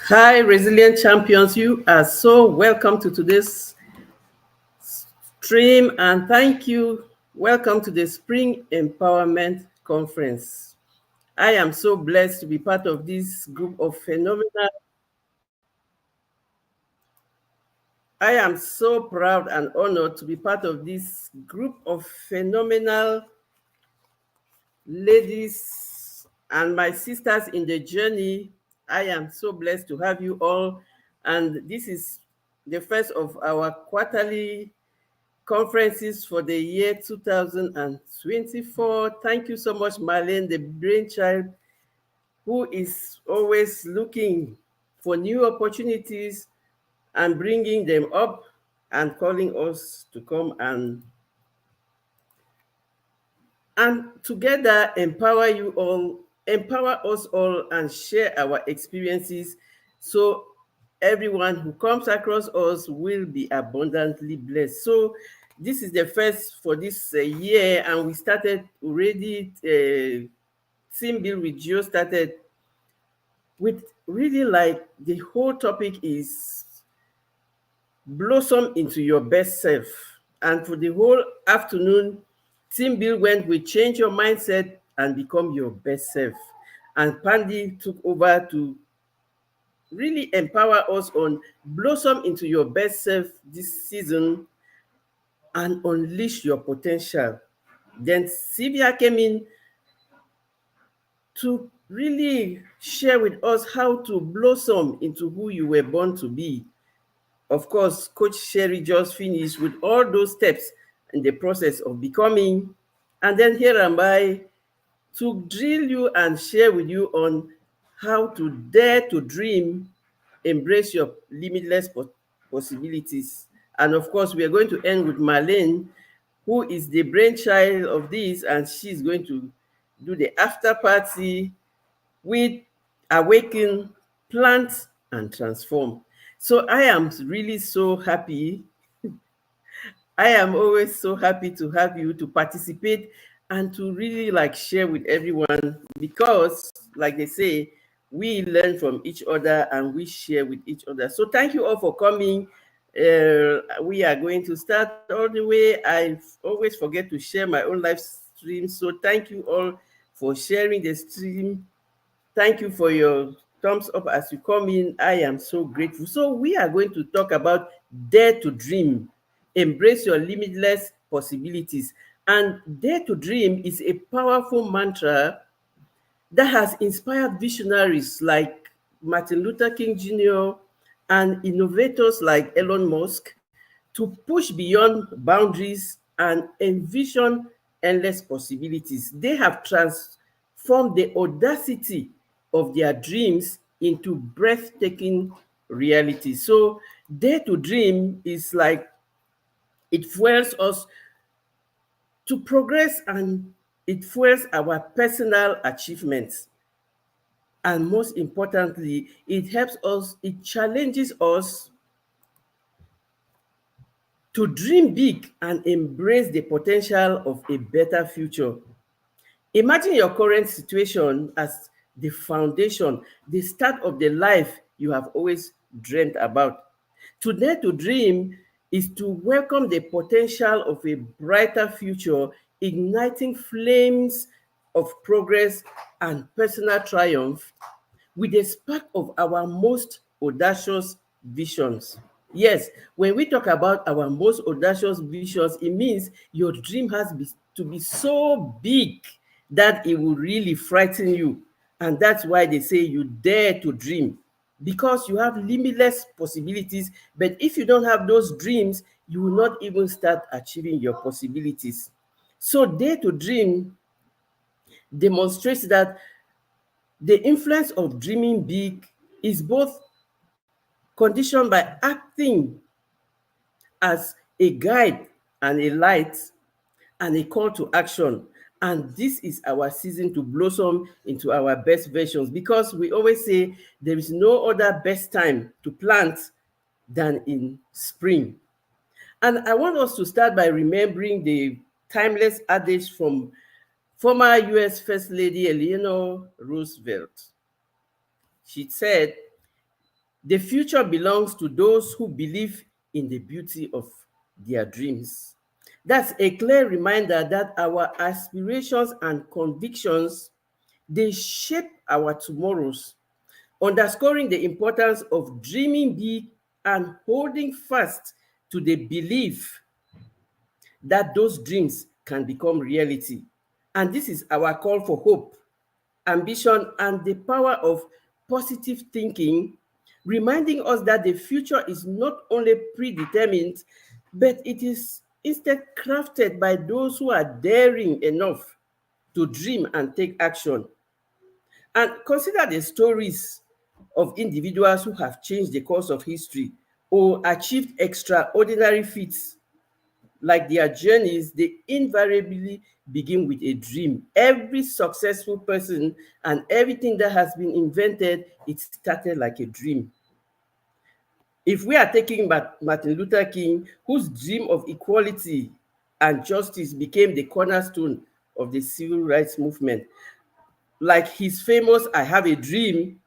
Hi, resilient champions. You are so welcome to today's stream and thank you. Welcome to the Spring Empowerment Conference. I am so blessed to be part of this group of phenomenal. I am so proud and honored to be part of this group of phenomenal ladies and my sisters in the journey. I am so blessed to have you all. And this is the first of our quarterly conferences for the year 2024. Thank you so much, Marlene, the brainchild, who is always looking for new opportunities and bringing them up and calling us to come and together empower us all and share our experiences so everyone who comes across us will be abundantly blessed. So this is the first for this year, and we started already. Team Build with Geo started with really like the whole topic is blossom into your best self. And for the whole afternoon, Team Bill went with change your mindset and become your best self. And Pandy took over to really empower us on blossom into your best self this season and unleash your potential. Then Sylvia came in to really share with us how to blossom into who you were born to be. Of course, Coach Sherry just finished with all those steps in the process of becoming. And then here am I to drill you and share with you on how to dare to dream, embrace your limitless possibilities. And of course, we are going to end with Marlene, who is the brainchild of this, and she's going to do the after party with Awaken, Plant, and Transform. So I am really so happy. I am always so happy to have you to participate and to really like share with everyone because, like they say, we learn from each other and we share with each other. So thank you all for coming. We are going to start all the way. I always forget to share my own live stream. So thank you all for sharing the stream. Thank you for your thumbs up as you come in. I am so grateful. So we are going to talk about dare to dream, embrace your limitless possibilities. And dare to dream is a powerful mantra that has inspired visionaries like Martin Luther King Jr. and innovators like Elon Musk to push beyond boundaries and envision endless possibilities. They have transformed the audacity of their dreams into breathtaking reality. So, dare to dream is like it fuels us to progress and it fuels our personal achievements. And most importantly, it helps us, it challenges us to dream big and embrace the potential of a better future. Imagine your current situation as the foundation, the start of the life you have always dreamed about. Today to dream is to welcome the potential of a brighter future, igniting flames of progress and personal triumph with a spark of our most audacious visions. Yes, when we talk about our most audacious visions, it means your dream to be so big that it will really frighten you. And that's why they say you dare to dream because you have limitless possibilities. But if you don't have those dreams, you will not even start achieving your possibilities. So, dare to dream demonstrates that the influence of dreaming big is both conditioned by acting as a guide and a light and a call to action. And this is our season to blossom into our best versions because we always say there is no other best time to plant than in spring. And I want us to start by remembering the timeless adage from former US First Lady Eleanor Roosevelt. She said, The future belongs to those who believe in the beauty of their dreams. That's a clear reminder that our aspirations and convictions, they shape our tomorrows, underscoring the importance of dreaming big and holding fast to the belief that those dreams can become reality. And this is our call for hope, ambition, and the power of positive thinking, reminding us that the future is not only predetermined, but it is instead crafted by those who are daring enough to dream and take action. And consider the stories of individuals who have changed the course of history or achieved extraordinary feats. Like their journeys, they invariably begin with a dream. Every successful person and everything that has been invented, it started like a dream. If we are taking Martin Luther King, whose dream of equality and justice became the cornerstone of the civil rights movement, like his famous I Have a Dream,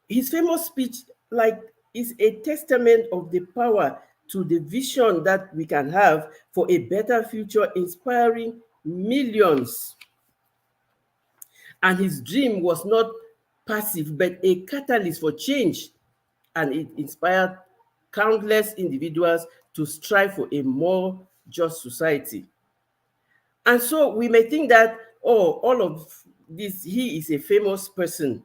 his famous speech, like, is a testament of the power to the vision that we can have for a better future, inspiring millions. And his dream was not passive, but a catalyst for change. And it inspired countless individuals to strive for a more just society. And so we may think that, oh, all of this, he is a famous person.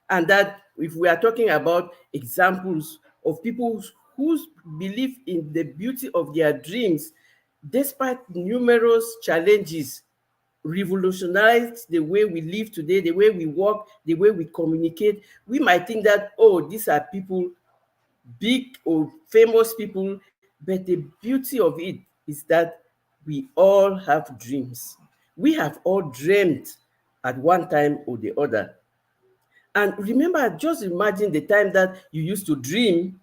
And that if we are talking about examples of people who believe in the beauty of their dreams, despite numerous challenges, revolutionized the way we live today, the way we work, the way we communicate, we might think that, oh, these are people, big or famous people, but the beauty of it is that we all have dreams. We have all dreamed at one time or the other. And remember, just imagine the time that you used to dream,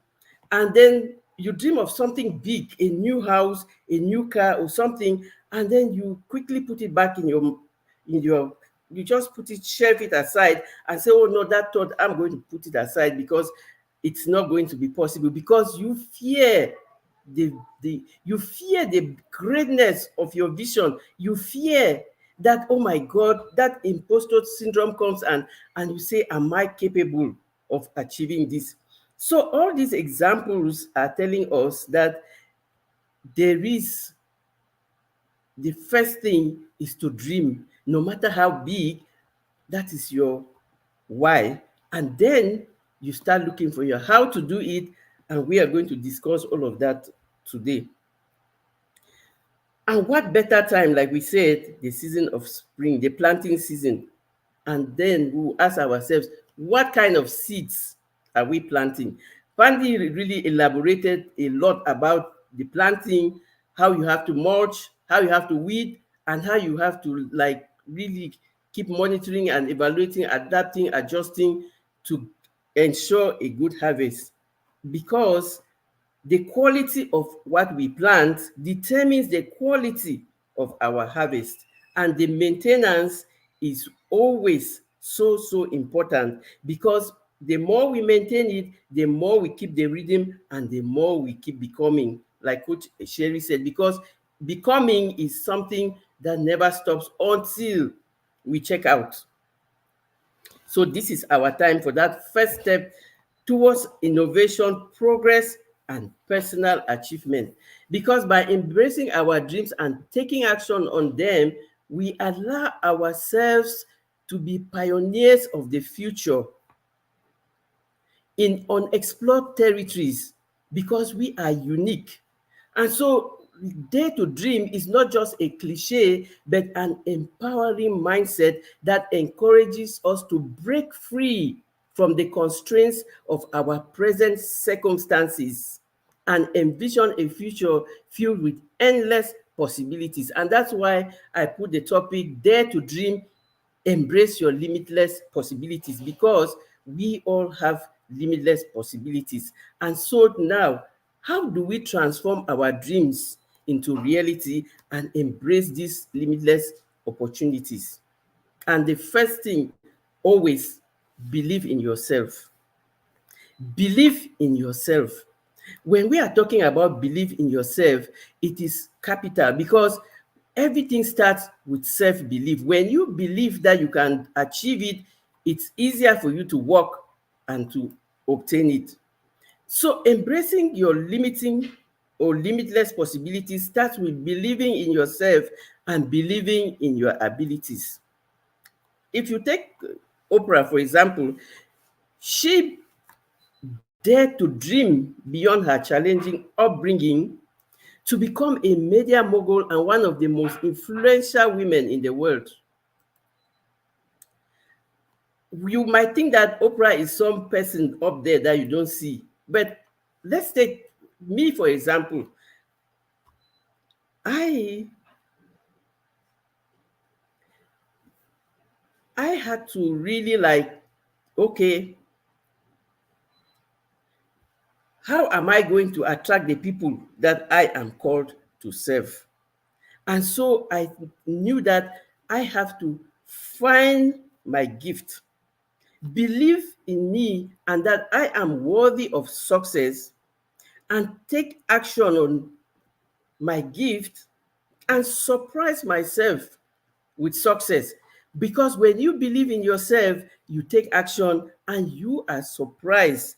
and then you dream of something big, a new house, a new car, or something, and then you quickly put it back in your you just put it, shelf it aside, and say, oh no, that thought, I'm going to put it aside because it's not going to be possible, because you fear the you fear the greatness of your vision. You fear that, oh my God, that imposter syndrome comes, and you say, am I capable of achieving this? So all these examples are telling us that there is, the first thing is to dream, no matter how big. That is your why. And then you start looking for your how to do it. And we are going to discuss all of that today. And what better time, like we said, the season of spring, the planting season. And then we'll ask ourselves, what kind of seeds are we planting? Pandy really elaborated a lot about the planting, how you have to mulch, how you have to weed, and how you have to, like, really keep monitoring and evaluating, adapting, adjusting to ensure a good harvest. Because the quality of what we plant determines the quality of our harvest, and the maintenance is always so important, because the more we maintain it, the more we keep the rhythm, and the more we keep becoming, like Coach Sherry said, because becoming is something that never stops until we check out. So this is our time for that first step towards innovation, progress, and personal achievement. Because by embracing our dreams and taking action on them, we allow ourselves to be pioneers of the future in unexplored territories, because we are unique. And so, Dare to Dream is not just a cliche, but an empowering mindset that encourages us to break free from the constraints of our present circumstances and envision a future filled with endless possibilities. And that's why I put the topic Dare to Dream, embrace your limitless possibilities, because we all have limitless possibilities. And so now, how do we transform our dreams into reality and embrace these limitless opportunities? And the first thing, always believe in yourself. Believe in yourself. When we are talking about believe in yourself, it is capital because everything starts with self-belief. When you believe that you can achieve it, it's easier for you to work and to obtain it. So embracing your limiting or limitless possibilities starts with believing in yourself and believing in your abilities. If you take Oprah, for example, she dared to dream beyond her challenging upbringing to become a media mogul and one of the most influential women in the world. You might think that Oprah is some person up there that you don't see, but let's take me, for example. I I had to really like, okay, how am I going to attract the people that I am called to serve? And so I knew that I have to find my gift, believe in me, and that I am worthy of success, and take action on my gift and surprise myself with success. Because when you believe in yourself, you take action and you are surprised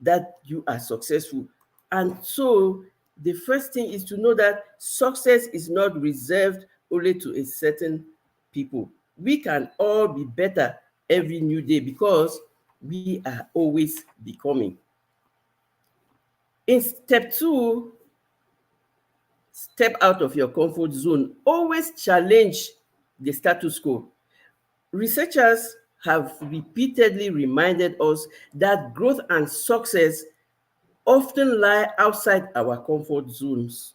that you are successful. And so the first thing is to know that success is not reserved only to a certain people. We can all be better every new day because we are always becoming. In step two, step out of your comfort zone. Always challenge the status quo. Researchers have repeatedly reminded us that growth and success often lie outside our comfort zones.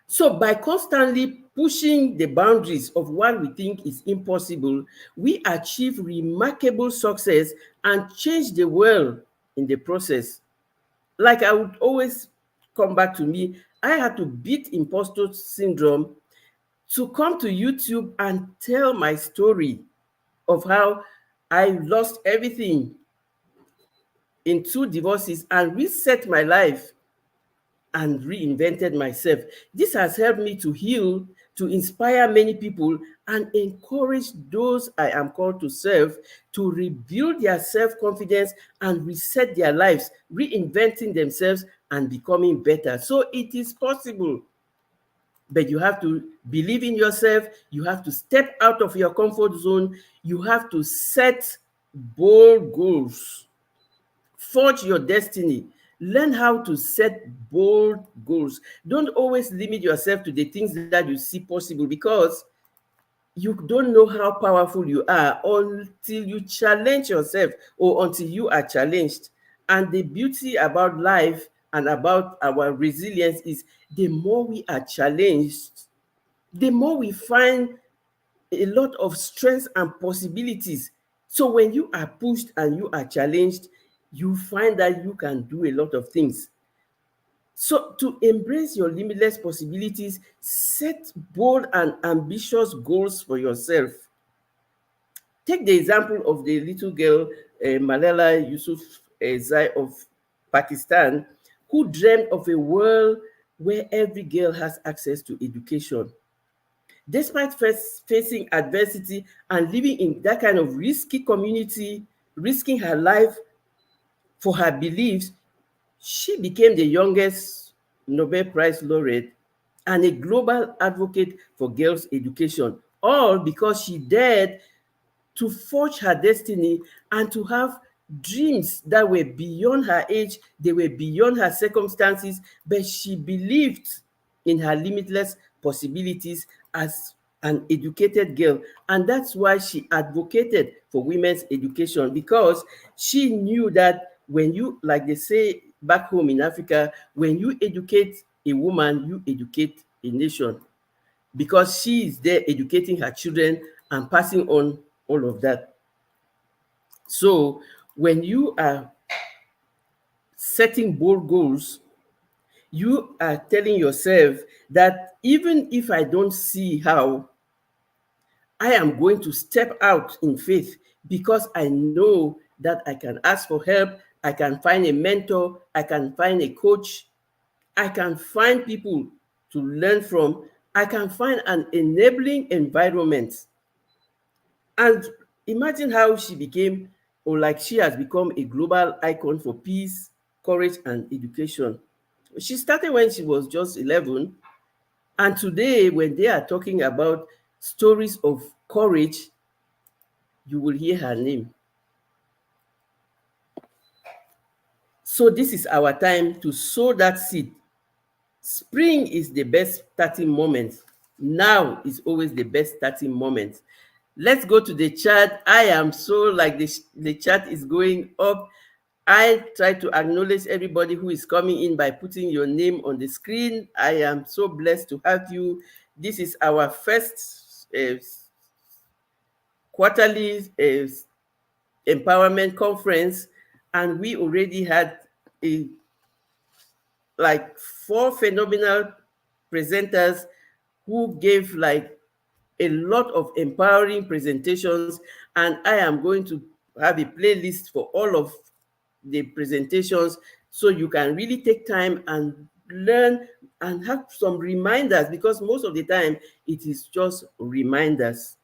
So, by constantly pushing the boundaries of what we think is impossible, we achieve remarkable success and change the world in the process. Like I would always come back to me, I had to beat imposter syndrome to come to YouTube and tell my story of how I lost everything in two divorces and reset my life and reinvented myself. This has helped me to heal, to inspire many people, and encourage those I am called to serve to rebuild their self confidence and reset their lives, reinventing themselves and becoming better. So it is possible. But you have to believe in yourself. You have to step out of your comfort zone. You have to set bold goals. Forge your destiny. Learn how to set bold goals. Don't always limit yourself to the things that you see possible because you don't know how powerful you are until you challenge yourself or until you are challenged. And the beauty about life and about our resilience is the more we are challenged, the more we find a lot of strengths and possibilities. So when you are pushed and you are challenged, you find that you can do a lot of things. So to embrace your limitless possibilities, set bold and ambitious goals for yourself. Take the example of the little girl, Malala Yousafzai of Pakistan, who dreamed of a world where every girl has access to education. Despite first facing adversity and living in that kind of risky community, risking her life for her beliefs, she became the youngest Nobel Prize laureate and a global advocate for girls' education, all because she dared to forge her destiny and to have dreams that were beyond her age, they were beyond her circumstances, but she believed in her limitless possibilities as an educated girl. And that's why she advocated for women's education because she knew that when you, like they say back home in Africa, when you educate a woman, you educate a nation because she is there educating her children and passing on all of that. So when you are setting bold goals, you are telling yourself that even if I don't see how, I am going to step out in faith because I know that I can ask for help, I can find a mentor, I can find a coach, I can find people to learn from, I can find an enabling environment. And imagine how she became, or like she has become, a global icon for peace, courage, and education. She started when she was just 11. And today, when they are talking about stories of courage, you will hear her name. So, this is our time to sow that seed. Spring is the best starting moment. Now is always the best starting moment. Let's go to the chat. I am so like the chat is going up. I try to acknowledge everybody who is coming in by putting your name on the screen. I am so blessed to have you. This is our first quarterly empowerment conference, and we already had a like 4 phenomenal presenters who gave like a lot of empowering presentations, and I am going to have a playlist for all of the presentations so you can really take time and learn and have some reminders, because most of the time it is just reminders.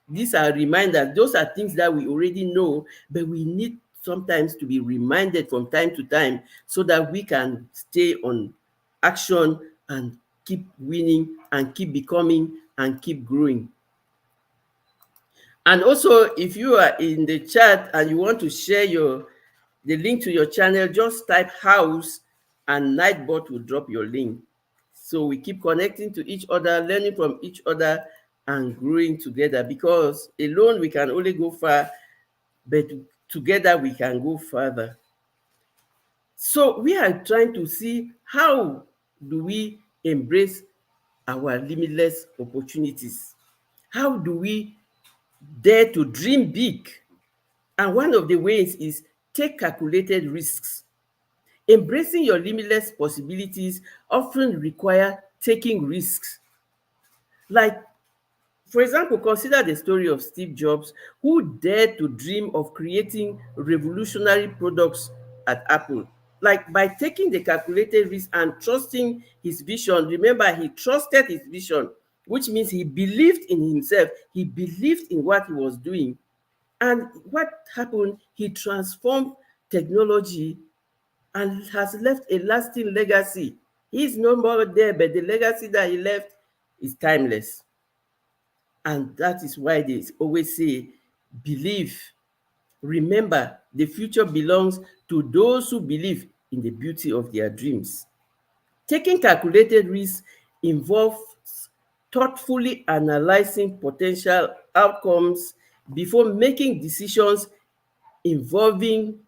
These are reminders. Those are things that we already know, but we need sometimes to be reminded from time to time so that we can stay on action and keep winning and keep becoming and keep growing. And also, if you are in the chat and you want to share the link to your channel, just type house and Nightbot will drop your link. So we keep connecting to each other, learning from each other, and growing together, because alone we can only go far, but together we can go further. So we are trying to see how do we embrace our limitless opportunities? How do we dare to dream big? And one of the ways is take calculated risks. Embracing your limitless possibilities often require taking risks. Like, for example, consider the story of Steve Jobs, who dared to dream of creating revolutionary products at Apple. Like, by taking the calculated risk and trusting his vision. Remember, he trusted his vision, which means he believed in himself, he believed in what he was doing. And what happened? He transformed technology and has left a lasting legacy. He's no more there, but the legacy that he left is timeless. And that is why they always say, believe. Remember, the future belongs to those who believe in the beauty of their dreams. Taking calculated risks involves thoughtfully analyzing potential outcomes before making decisions involving,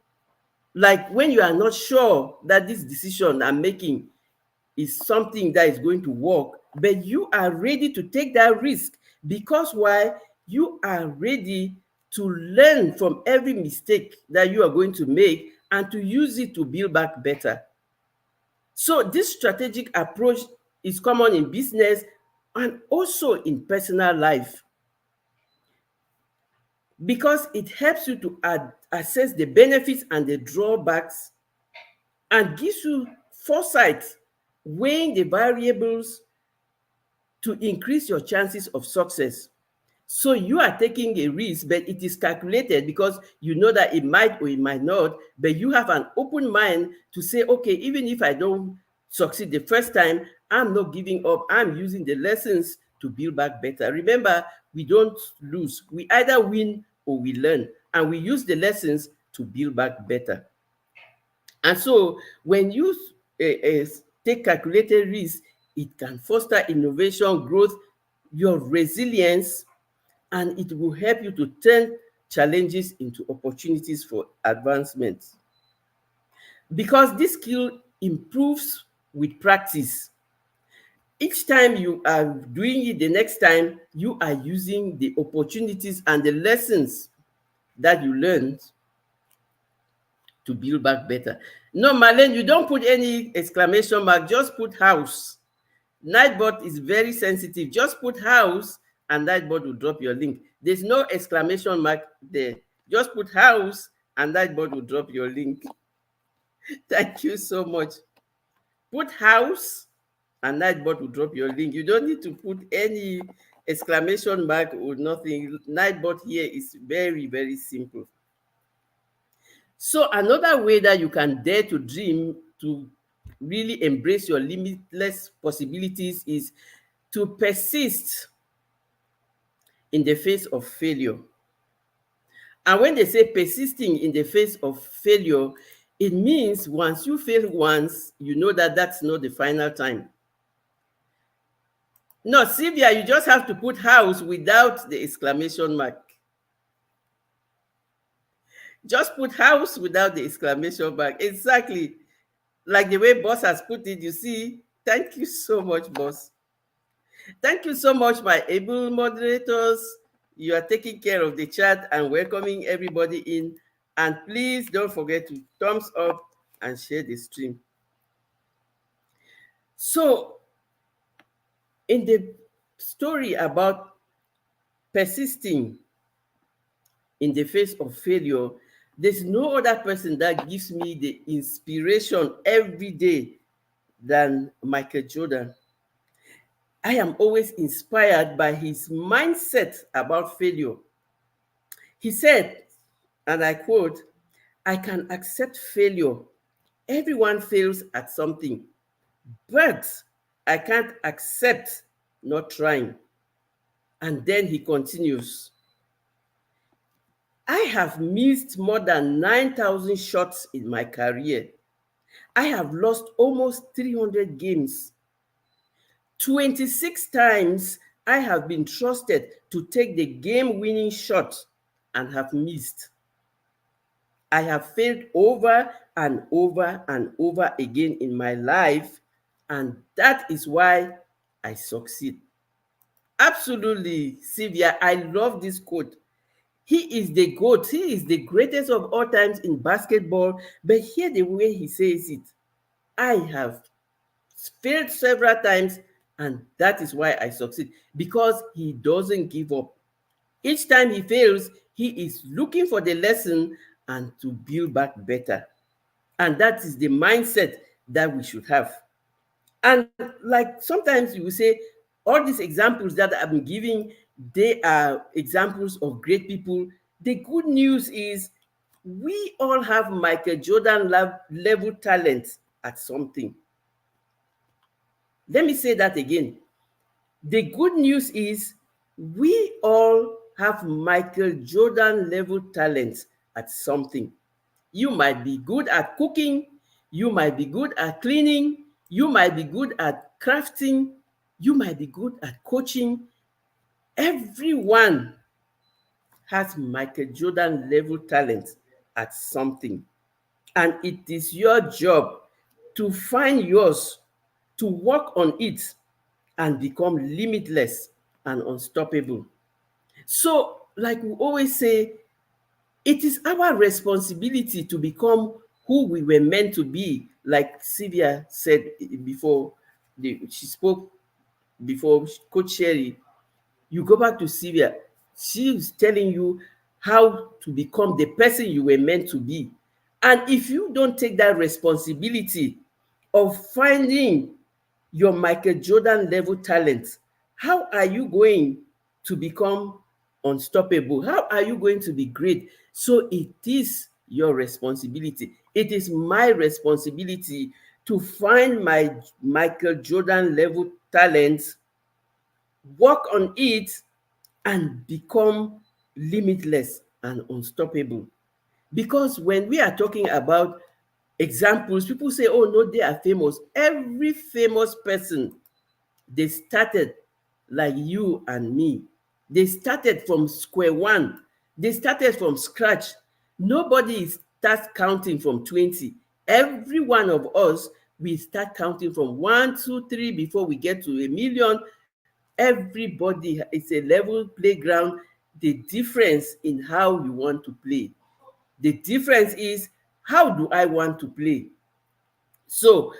like when you are not sure that this decision I'm making is something that is going to work, but you are ready to take that risk, because why? You are ready to learn from every mistake that you are going to make and to use it to build back better. So this strategic approach is common in business and also in personal life, because it helps you to assess the benefits and the drawbacks and gives you foresight, weighing the variables to increase your chances of success. So you are taking a risk, but it is calculated because you know that it might or it might not, but you have an open mind to say, okay, even if I don't succeed the first time, I'm not giving up. I'm using the lessons to build back better. Remember, we don't lose. We either win or we learn, and we use the lessons to build back better. And so when you take calculated risks, it can foster innovation, growth, your resilience, and it will help you to turn challenges into opportunities for advancement. Because this skill improves with practice. Each time you are doing it, the next time you are using the opportunities and the lessons that you learned to build back better. No, Marlene, you don't put any exclamation mark, just put house. Nightbot is very sensitive. Just put house and Nightbot will drop your link. There's no exclamation mark there. Just put house and that bot will drop your link. Thank you so much. Put house, and Nightbot will drop your link. You don't need to put any exclamation mark or nothing. Nightbot here is very, very simple. So another way that you can dare to dream, to really embrace your limitless possibilities, is to persist in the face of failure. And when they say persisting in the face of failure, it means once you fail once, you know that that's not the final time. No, Sylvia, you just have to put house without the exclamation mark. Just put house without the exclamation mark. Exactly. Like the way boss has put it, you see. Thank you so much, boss. Thank you so much, my able moderators. You are taking care of the chat and welcoming everybody in. And please don't forget to thumbs up and share the stream. So, in the story about persisting in the face of failure, there's no other person that gives me the inspiration every day than Michael Jordan. I am always inspired by his mindset about failure. He said, and I quote, "I can accept failure. Everyone fails at something, but I can't accept not trying." And then he continues, "I have missed more than 9,000 shots in my career. I have lost almost 300 games. 26 times I have been trusted to take the game-winning shot and have missed. I have failed over and over and over again in my life, and that is why I succeed." Absolutely, Sylvia. I love this quote. He is the GOAT. He is the greatest of all times in basketball. But hear the way he says it. I have failed several times, and that is why I succeed. Because he doesn't give up. Each time he fails, he is looking for the lesson and to build back better. And that is the mindset that we should have. And like sometimes you will say, all these examples that I've been giving, they are examples of great people. The good news is we all have Michael Jordan level talent at something. Let me say that again. The good news is we all have Michael Jordan level talent at something. You might be good at cooking, you might be good at cleaning, you might be good at crafting, you might be good at coaching. Everyone has Michael Jordan level talent at something. And it is your job to find yours, to work on it, and become limitless and unstoppable. So, like we always say, it is our responsibility to become who we were meant to be. Like Sylvia said before, she spoke before, Coach Sherry. You go back to Sylvia, she is telling you how to become the person you were meant to be. And if you don't take that responsibility of finding your Michael Jordan level talent, how are you going to become unstoppable? How are you going to be great? So it is your responsibility. It is my responsibility to find my Michael Jordan level talent, work on it, and become limitless and unstoppable. Because when we are talking about examples, people say, oh no, they are famous. Every famous person, they started like you and me. They started from square one. They started from scratch. Nobody starts counting from 20. Every one of us, we start counting from 1, 2, 3 before we get to a million. Everybody, it's a level playground. The difference in how you want to play. The difference is, how do I want to play? So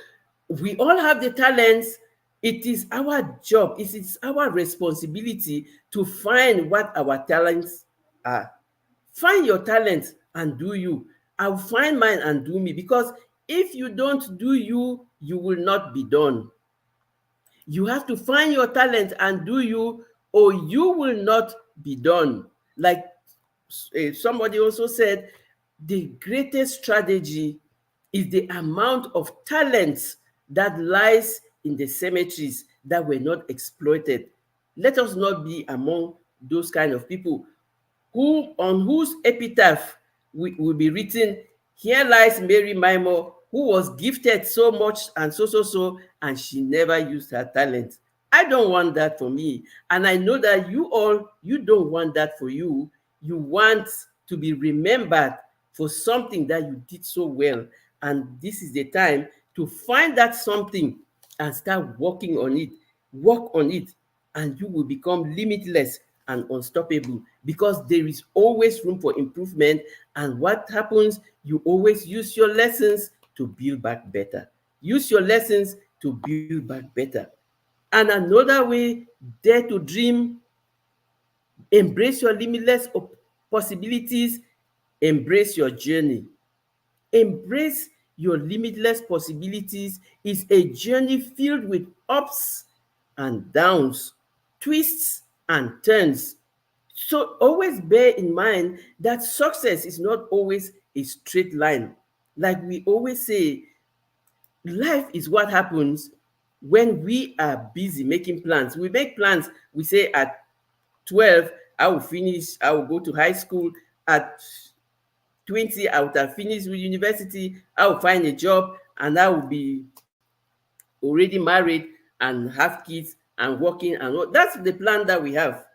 we all have the talents. It is our job, it is our responsibility to find what our talents are. Find your talents and do you. I'll find mine and do me, because if you don't do you, you will not be done. You have to find your talent and do you, or you will not be done. Like somebody also said, the greatest strategy is the amount of talents that lies in the cemeteries that were not exploited. Let us not be among those kind of people who on whose epitaph will be written, "Here lies Mary Mimo, who was gifted so much and so so so, and she never used her talent." I don't want that for me, and I know that you don't want that for you. You want to be remembered for something that you did so well, and this is the time to find that something and start working on it. Work on it, and you will become limitless and unstoppable, because there is always room for improvement. And what happens? You always use your lessons to build back better. Use your lessons to build back better. And another way, dare to dream, embrace your limitless possibilities, embrace your journey. Embrace your limitless possibilities is a journey filled with ups and downs, twists and turns. So always bear in mind that success is not always a straight line. Like we always say, life is what happens when we are busy making plans. We make plans, we say at 12, I will finish, I will go to high school. At 20, I would have finished with university, I will find a job, and I will be already married and have kids and working and all. That's the plan that we have.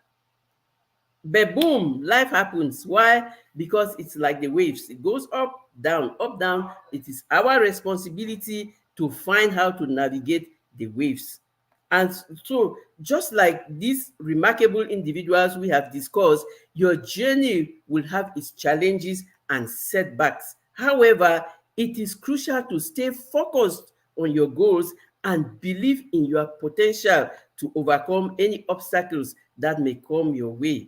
But boom, life happens. Why? Because it's like the waves. It goes up, down, up, down. It is our responsibility to find how to navigate the waves. And so, just like these remarkable individuals we have discussed, your journey will have its challenges and setbacks. However, it is crucial to stay focused on your goals and believe in your potential to overcome any obstacles that may come your way.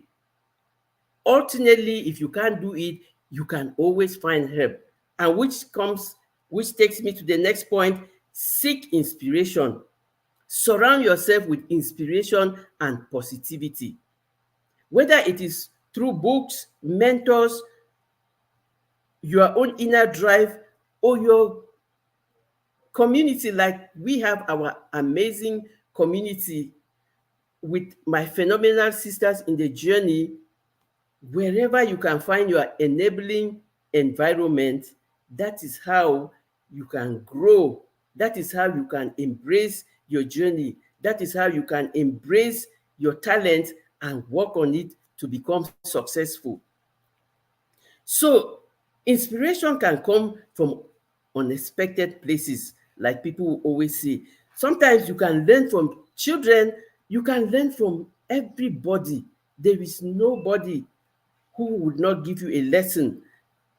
Ultimately, if you can't do it, you can always find help. And which takes me to the next point: seek inspiration. Surround yourself with inspiration and positivity. Whether it is through books, mentors, your own inner drive, or your community, like we have our amazing community with my phenomenal sisters in the journey. Wherever you can find your enabling environment, that is how you can grow. That is how you can embrace your journey. That is how you can embrace your talent and work on it to become successful. So, inspiration can come from unexpected places, like people will always say. Sometimes you can learn from children, you can learn from everybody. There is nobody who would not give you a lesson.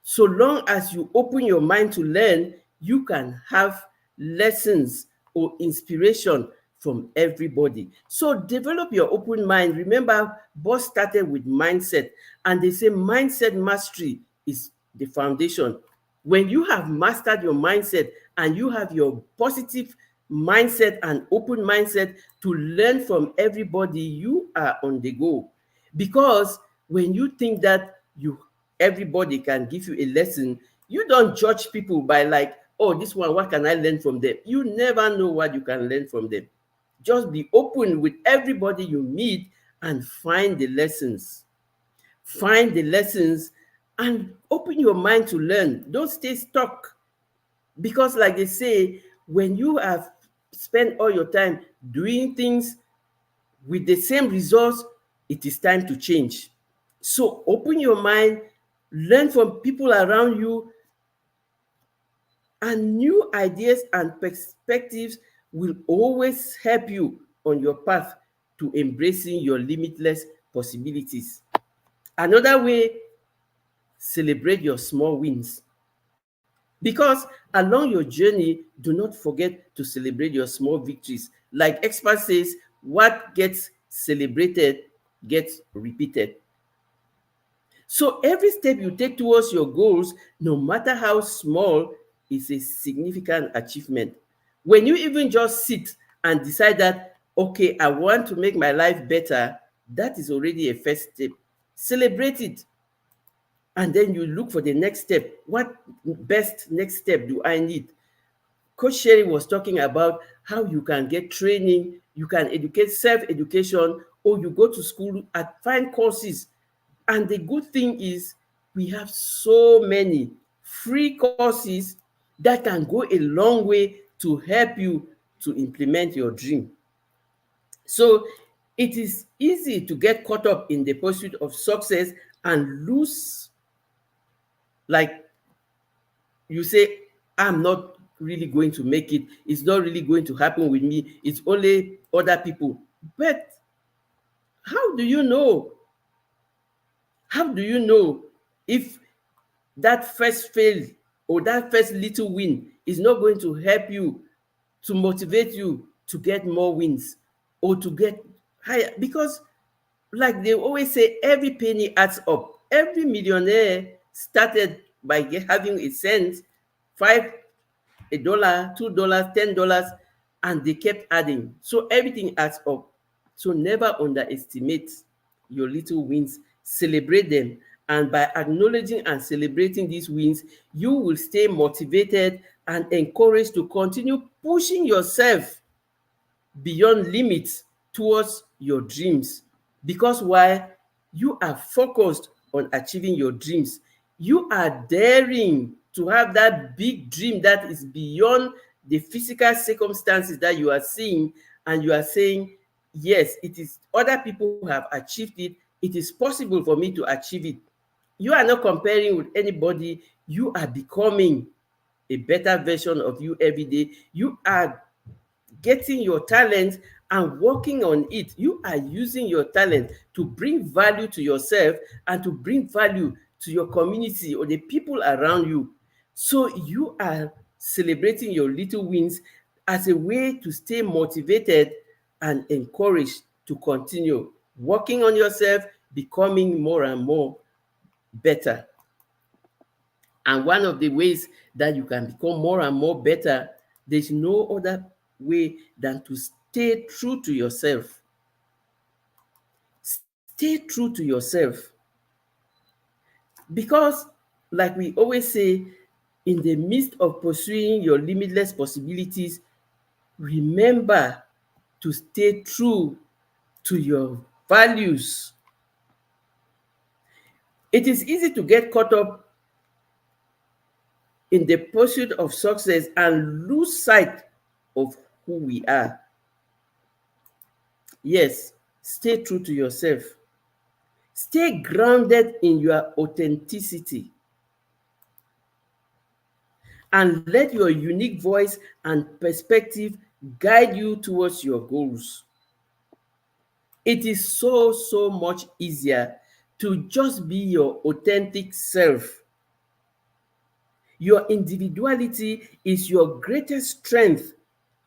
So long as you open your mind to learn, you can have lessons or inspiration from everybody. So develop your open mind. Remember, boss started with mindset, and they say mindset mastery is the foundation. When you have mastered your mindset and you have your positive mindset and open mindset to learn from everybody, you are on the go. Because when you think that you everybody can give you a lesson, you don't judge people by like, oh, this one, what can I learn from them? You never know what you can learn from them. Just be open with everybody you meet and find the lessons. Find the lessons and open your mind to learn. Don't stay stuck. Because, like they say, when you have spent all your time doing things with the same results, it is time to change. So, open your mind, learn from people around you, and new ideas and perspectives will always help you on your path to embracing your limitless possibilities. Another way, celebrate your small wins. Because along your journey, do not forget to celebrate your small victories. Like expert says, what gets celebrated gets repeated. So every step you take towards your goals, no matter how small, is a significant achievement. When you even just sit and decide that, okay, I want to make my life better, that is already a first step. Celebrate it. And then you look for the next step. What best next step do I need? Coach Sherry was talking about how you can get training, you can educate, self-education, or you go to school and find courses. And the good thing is we have so many free courses that can go a long way to help you to implement your dream. So it is easy to get caught up in the pursuit of success and lose, like you say, I'm not really going to make it. It's not really going to happen with me. It's only other people. But how do you know? How do you know if that first fail or that first little win is not going to help you, to motivate you to get more wins or to get higher? Because, like they always say, every penny adds up. Every millionaire started by having a cent, five, $1, $2, $10, and they kept adding. So everything adds up. So never underestimate your little wins. Celebrate them. And by acknowledging and celebrating these wins, you will stay motivated and encouraged to continue pushing yourself beyond limits towards your dreams. Because why? You are focused on achieving your dreams. You are daring to have that big dream that is beyond the physical circumstances that you are seeing, and you are saying, yes, it is other people who have achieved it. It is possible for me to achieve it. You are not comparing with anybody. You are becoming a better version of you every day. You are getting your talent and working on it. You are using your talent to bring value to yourself and to bring value to your community or the people around you. So you are celebrating your little wins as a way to stay motivated and encouraged to continue working on yourself, becoming more and more better. And one of the ways that you can become more and more better, there's no other way than to stay true to yourself. Stay true to yourself. Because, like we always say, in the midst of pursuing your limitless possibilities, remember to stay true to your values. It is easy to get caught up in the pursuit of success and lose sight of who we are. Yes, stay true to yourself. Stay grounded in your authenticity and let your unique voice and perspective guide you towards your goals. It is so much easier to just be your authentic self. Your individuality is your greatest strength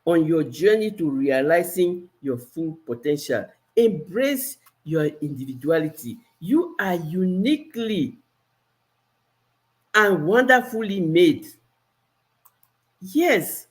on your journey to realizing your full potential. Embrace your individuality. You are uniquely and wonderfully made. Yes,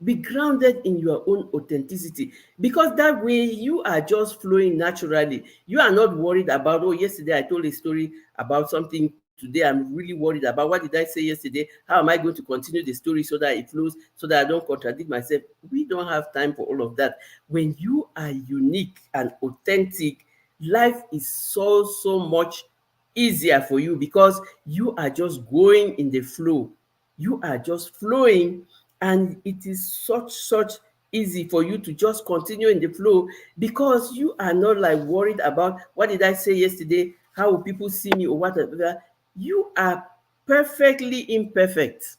be grounded in your own authenticity, because that way you are just flowing naturally. You are not worried about, oh, yesterday I told a story about something. Today I'm really worried about, what did I say yesterday? How am I going to continue the story so that it flows, so that I don't contradict myself? We don't have time for all of that. When you are unique and authentic, life is so much easier for you, because you are just going in the flow. You are just flowing, and it is such easy for you to just continue in the flow, because you are not like worried about, what did I say yesterday? How will people see me, or whatever? You are perfectly imperfect.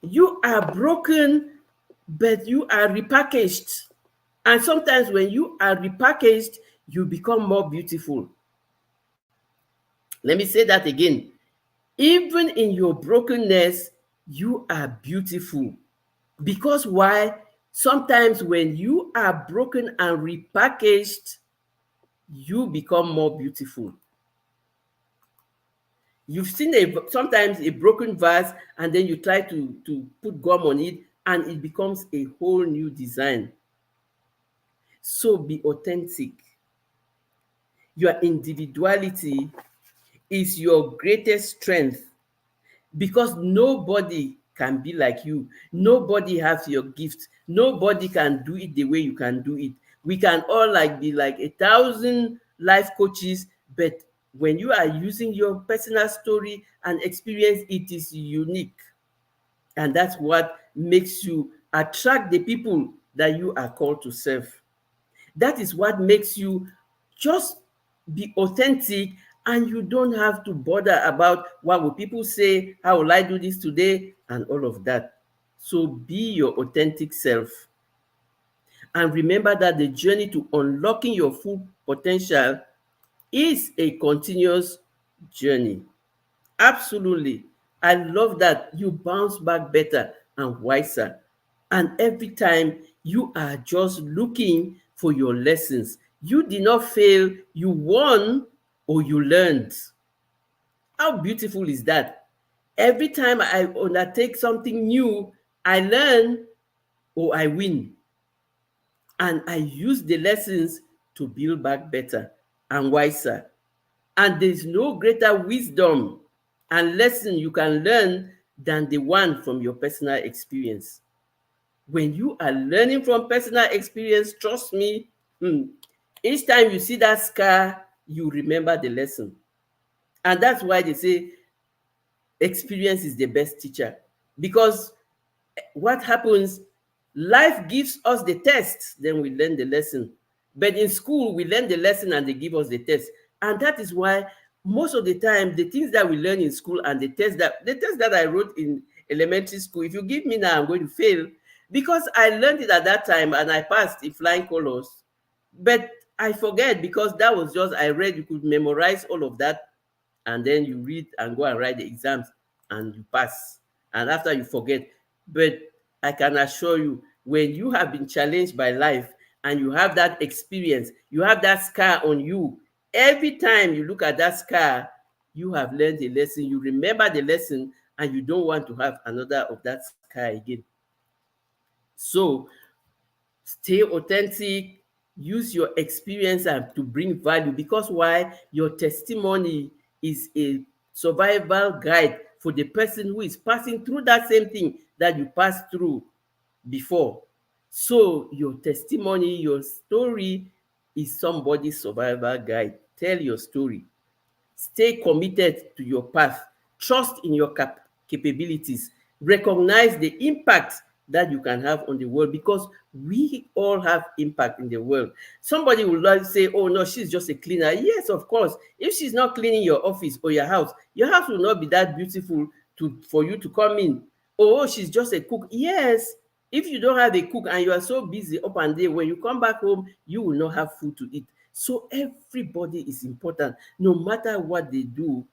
You are broken, but you are repackaged. And sometimes when you are repackaged, you become more beautiful. Let me say that again. Even in your brokenness, you are beautiful. Because why? Sometimes when you are broken and repackaged, you become more beautiful. You've seen sometimes a broken vase, and then you try to put gum on it, and it becomes a whole new design. So be authentic. Your individuality is your greatest strength, because nobody can be like you. Nobody has your gift. Nobody can do it the way you can do it. We can all be like 1,000 life coaches, but when you are using your personal story and experience, it is unique. And that's what makes you attract the people that you are called to serve. That is what makes you just be authentic, and you don't have to bother about what will people say, how will I do this today, and all of that. So be your authentic self. And remember that the journey to unlocking your full potential is a continuous journey. Absolutely. I love that you bounce back better and wiser. And every time you are just looking for your lessons. You did not fail, you won, or you learned. How beautiful is that? Every time I undertake something new, I learn or I win. And I use the lessons to build back better and wiser. And there is no greater wisdom and lesson you can learn than the one from your personal experience. When you are learning from personal experience, trust me, each time you see that scar, you remember the lesson. And that's why they say experience is the best teacher. Because what happens, life gives us the test, then we learn the lesson. But in school, we learn the lesson and they give us the test. And that is why most of the time, the things that we learn in school and the test that I wrote in elementary school, if you give me now, I'm going to fail, because I learned it at that time and I passed in flying colors. But I forget, because that was just, I read, you could memorize all of that, and then you read and go and write the exams and you pass. And after, you forget. But I can assure you, when you have been challenged by life and you have that experience, you have that scar on you, every time you look at that scar, you have learned a lesson, you remember the lesson, and you don't want to have another of that scar again. So stay authentic, use your experience and to bring value, because why? Your testimony is a survival guide for the person who is passing through that same thing that you passed through before. So your testimony, your story is somebody's survival guide. Tell your story. Stay committed to your path. Trust in your capabilities. Recognize the impact that you can have on the world, because we all have impact in the world. Somebody will like say, oh no, she's just a cleaner. Yes, of course. If she's not cleaning your office or your house will not be that beautiful for you to come in. Oh, she's just a cook. Yes, if you don't have a cook and you are so busy up and down, when you come back home, you will not have food to eat. So everybody is important. No matter what they do,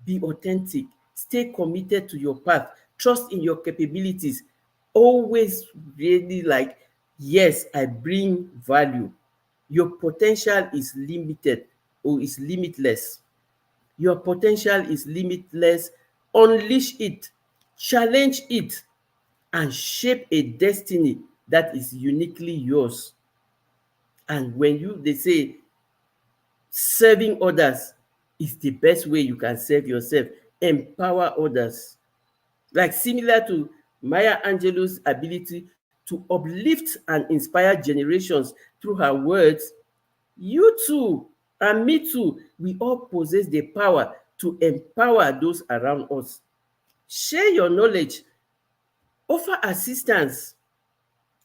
be authentic. Stay committed to your path. Trust in your capabilities. Always really yes, I bring value. Your potential is limited or is limitless. Your potential is limitless. Unleash it, challenge it, and shape a destiny that is uniquely yours. And they say serving others is the best way you can serve yourself. Empower others. Like similar to Maya Angelou's ability to uplift and inspire generations through her words, you too and me too, we all possess the power to empower those around us. Share your knowledge, offer assistance,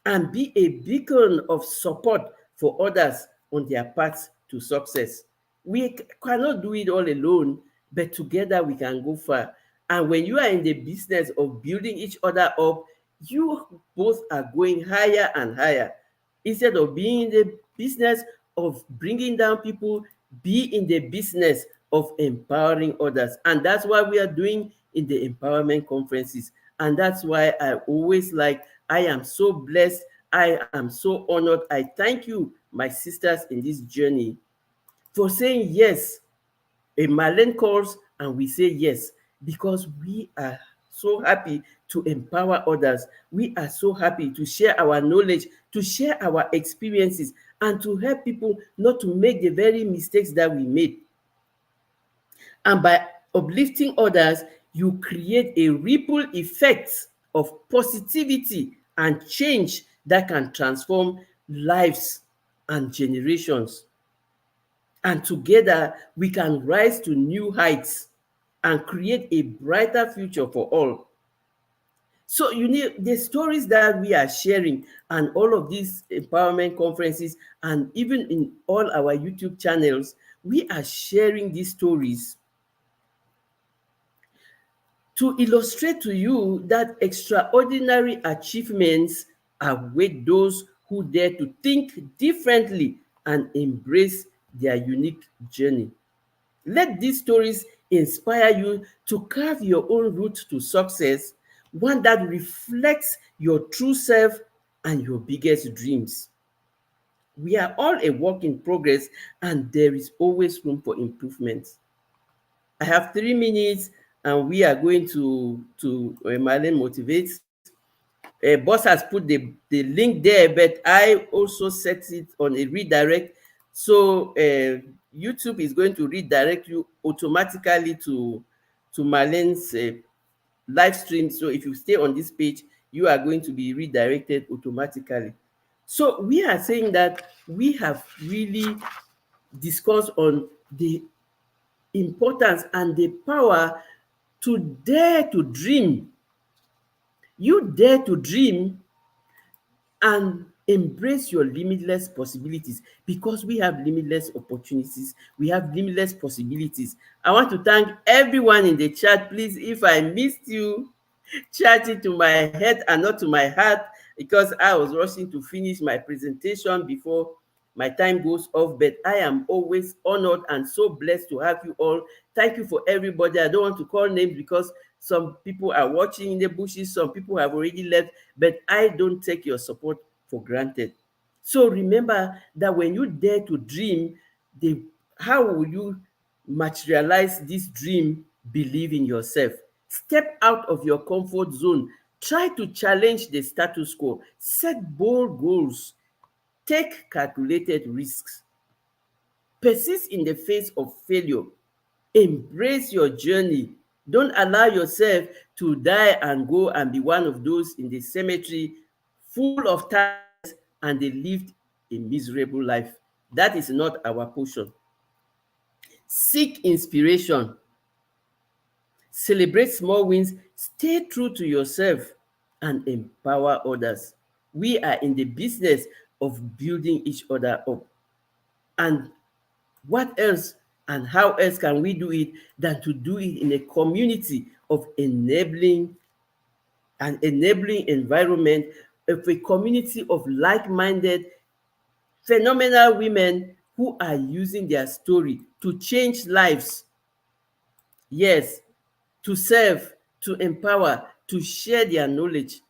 and be a beacon of support for others on their path to success. We cannot do it all alone, but together we can go far. And when you are in the business of building each other up, you both are going higher and higher. Instead of being in the business of bringing down people, be in the business of empowering others. And that's what we are doing in the empowerment conferences. And that's why I always I am so blessed. I am so honored. I thank you, my sisters, in this journey for saying yes. A Marlene calls and we say yes because we are so happy to empower others. We are so happy to share our knowledge, to share our experiences, and to help people not to make the very mistakes that we made. And by uplifting others, you create a ripple effect of positivity and change that can transform lives and generations. And together, we can rise to new heights and create a brighter future for all. So you need the stories that we are sharing and all of these empowerment conferences and even in all our YouTube channels, we are sharing these stories to illustrate to you that extraordinary achievements await those who dare to think differently and embrace their unique journey. Let these stories inspire you to carve your own route to success, one that reflects your true self and your biggest dreams. We are all a work in progress, and there is always room for improvement. I have 3 minutes, and we are going to Marlene Motivates. Boss has put the link there, but I also set it on a redirect. So YouTube is going to redirect you automatically to Marlene's live stream. So if you stay on this page, you are going to be redirected automatically. So we are saying that we have really discussed on the importance and the power to dare to dream. You dare to dream and embrace your limitless possibilities because we have limitless opportunities. We have limitless possibilities. I want to thank everyone in the chat. Please, if I missed you, chat it to my head and not to my heart because I was rushing to finish my presentation before my time goes off. But I am always honored and so blessed to have you all. Thank you for everybody. I don't want to call names because some people are watching in the bushes, some people have already left, but I don't take your support for granted. So remember that when you dare to dream, the how will you materialize this dream? Believe in yourself. Step out of your comfort zone. Try to challenge the status quo. Set bold goals. Take calculated risks. Persist in the face of failure. Embrace your journey. Don't allow yourself to die and go and be one of those in the cemetery full of talent and they lived a miserable life. That is not our portion. Seek inspiration. Celebrate small wins. Stay true to yourself and empower others. We are in the business of building each other up. And what else and how else can we do it than to do it in a community of enabling environment, of a community of like-minded, phenomenal women who are using their story to change lives. Yes, to serve, to empower, to share their knowledge.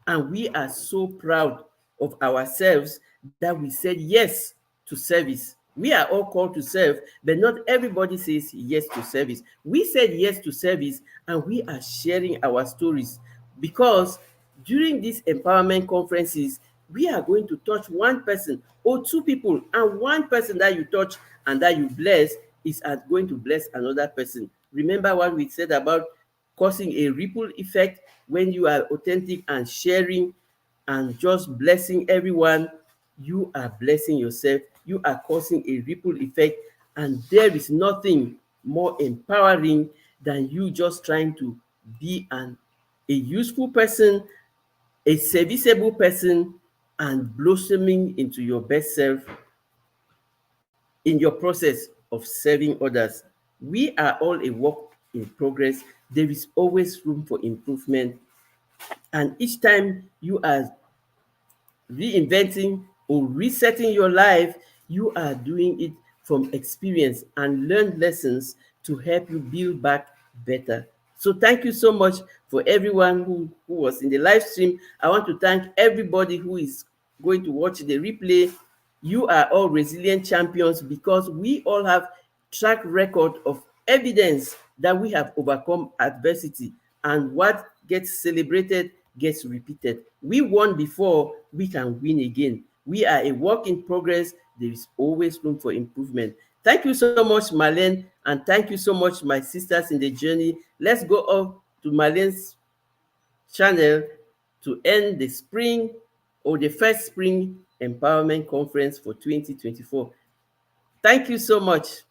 And we are so proud of ourselves that we said yes to service. We are all called to serve, but not everybody says yes to service. We said yes to service, and we are sharing our stories because during these empowerment conferences, we are going to touch one person or two people, and one person that you touch and that you bless is going to bless another person. Remember what we said about causing a ripple effect when you are authentic and sharing and just blessing everyone. You are blessing yourself. You are causing a ripple effect, and there is nothing more empowering than you just trying to be a useful person, a serviceable person, and blossoming into your best self in your process of serving others. We are all a work in progress. There is always room for improvement. And each time you are reinventing or resetting your life, you are doing it from experience and learn lessons to help you build back better. So thank you so much for everyone who was in the live stream. I want to thank everybody who is going to watch the replay. You are all resilient champions because we all have track record of evidence that we have overcome adversity, and what gets celebrated gets repeated. We won before, we can win again. We are a work in progress. There is always room for improvement. Thank you so much, Marlene, and thank you so much, my sisters in the journey. Let's go up to Marlene's channel to end the spring or the first spring empowerment conference for 2024. Thank you so much.